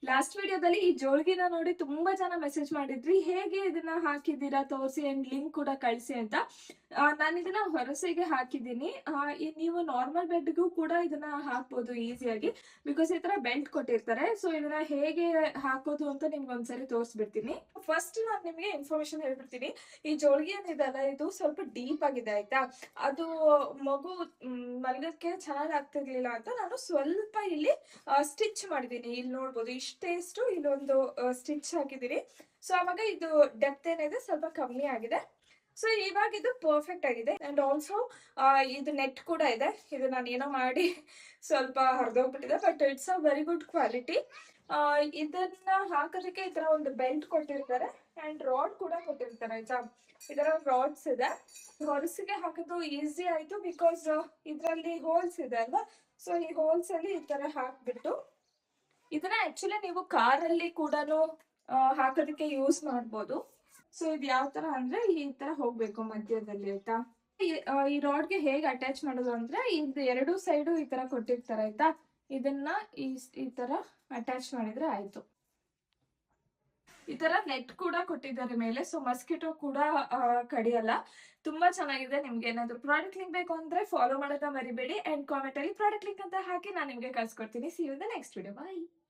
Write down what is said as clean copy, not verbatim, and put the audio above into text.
Last ವಿಡಿಯೋದಲ್ಲಿ ಈ ಜೋಳ್ಗಿನ ನೋಡಿ ತುಂಬಾ ಜನ ಮೆಸೇಜ್ ಮಾಡಿದ್ರಿ, ಹೇಗೆ ಇದನ್ನ ಹಾಕಿದ್ದೀರಾ ತೋರಿಸಿ ಅಂಡ್ ಲಿಂಕ್ ಕೂಡ ಕಳಿಸಿ ಅಂತ. ನಾನು ಇದನ್ನ ಹೊರಸಿಗೆ ಹಾಕಿದ್ದೀನಿ. ನೀವು ನಾರ್ಮಲ್ ಬೆಡ್ಗೂ ಕೂಡ ಇದನ್ನ ಹಾಕ್ಬೋದು ಈಸಿಯಾಗಿ, ಬಿಕಾಸ್ ಈ ತರ ಬೆಲ್ಟ್ ಕೊಟ್ಟಿರ್ತಾರೆ. ಸೊ ಇದನ್ನ ಹೇಗೆ ಹಾಕೋದು ಅಂತ ನಿಮ್ಗೆ ಒಂದ್ಸರಿ ತೋರಿಸ್ಬಿಡ್ತೀನಿ. ಫಸ್ಟ್ ನಾನು ನಿಮ್ಗೆ ಇನ್ಫಾರ್ಮೇಶನ್ ಹೇಳ್ಬಿಡ್ತೀನಿ. ಈ ಜೋಳ್ಗಿ ಏನಿದೆಲ್ಲ ಇದು ಸ್ವಲ್ಪ ಡೀಪ್ ಆಗಿದೆ ಆಯ್ತಾ. ಅದು ಮಗು ಮಲಗಕ್ಕೆ ಚೆನ್ನಾಗಿ ಆಗ್ತಿರ್ಲಿಲ್ಲ ಅಂತ ನಾನು ಸ್ವಲ್ಪ ಇಲ್ಲಿ ಸ್ಟಿಚ್ ಮಾಡಿದೀನಿ. ಇಲ್ಲಿ ನೋಡ್ಬೋದು ಇಷ್ಟೇಷ್ಟು ಇಲ್ಲೊಂದು ಸ್ಟಿಚ್ ಹಾಕಿದೀನಿ. ಸೊ ಅವಾಗ ಇದು ಡೆಪ್ತ್ ಏನಿದೆ ಸ್ವಲ್ಪ ಕಮ್ಮಿ ಆಗಿದೆ. ಸೊ ಇವಾಗ ಇದು ಪರ್ಫೆಕ್ಟ್ ಆಗಿದೆ. ಅಂಡ್ ಆಲ್ಸೋ ಇದು ನೆಟ್ ಕೂಡ ಇದೆ. ಇದು ನಾನು ಏನೋ ಮಾಡಿ ಸ್ವಲ್ಪ ಹರಿದೋಗ್ಬಿಟ್ಟಿದೆ, but it's a very good quality. ಇದನ್ನ ಹಾಕೋದಕ್ಕೆ ಈ ತರ ಒಂದು ಬೆಲ್ಟ್ ಕೊಟ್ಟಿರ್ತಾರೆ ಅಂಡ್ ರಾಡ್ ಕೂಡ ಕೊಟ್ಟಿರ್ತಾರೆ ಆಯ್ತಾ. ಇದರ ರಾಡ್ಸ್ ಇದೆ. ಹೊರಸಿಗೆ ಹಾಕೋದು ಈಸಿ ಆಯ್ತು ಬಿಕಾಸ್ ಇದರಲ್ಲಿ ಹೋಲ್ಸ್ ಇದೆ ಅಲ್ವಾ. ಸೊ ಈ ಹೋಲ್ಸ್ ಅಲ್ಲಿ ಈ ತರ ಹಾಕ್ಬಿಟ್ಟು ಇದನ್ನ ಆಕ್ಚುಲಿ ನೀವು ಕಾರಲ್ಲಿ ಕೂಡ ಹಾಕೋದಕ್ಕೆ ಯೂಸ್ ಮಾಡ್ಬೋದು. ಸೊ ಇದು ಯಾವ ತರ ಅಂದ್ರೆ ಈ ತರ ಹೋಗ್ಬೇಕು ಮಧ್ಯದಲ್ಲಿ ಆಯ್ತಾ. ಈ ರಾಡ್ಗೆ ಹೇಗೆ ಅಟ್ಯಾಚ್ ಮಾಡೋದು ಅಂದ್ರೆ ಇದು ಎರಡು ಸೈಡು ಈ ತರ ಕೊಟ್ಟಿರ್ತಾರೆ ಆಯ್ತಾ. ಇದನ್ನ ಈ ತರ ಅಟ್ಯಾಚ್ ಮಾಡಿದ್ರೆ ಆಯ್ತು. ಈ ತರ ನೆಟ್ ಕೂಡ ಕೊಟ್ಟಿದ್ದಾರೆ ಮೇಲೆ, ಸೊ ಮಸ್ಕಿಟೋ ಕೂಡ ಕಡಿಯಲ್ಲ. ತುಂಬಾ ಚೆನ್ನಾಗಿದೆ. ನಿಮ್ಗೆ ಏನಾದ್ರು ಪ್ರಾಡಕ್ಟ್ ಲಿಂಕ್ ಬೇಕು ಅಂದ್ರೆ ಫಾಲೋ ಮಾಡೋದನ್ನ ಮರಿಬೇಡಿ ಅಂಡ್ ಕಾಮೆಂಟ್ ಅಲ್ಲಿ ಪ್ರಾಡಕ್ಟ್ ಲಿಂಕ್ ಅಂತ ಹಾಕಿ ನಾನು ನಿಮ್ಗೆ ಕಳ್ಸ್ಕೊಡ್ತೀನಿ. See you in the next video. Bye.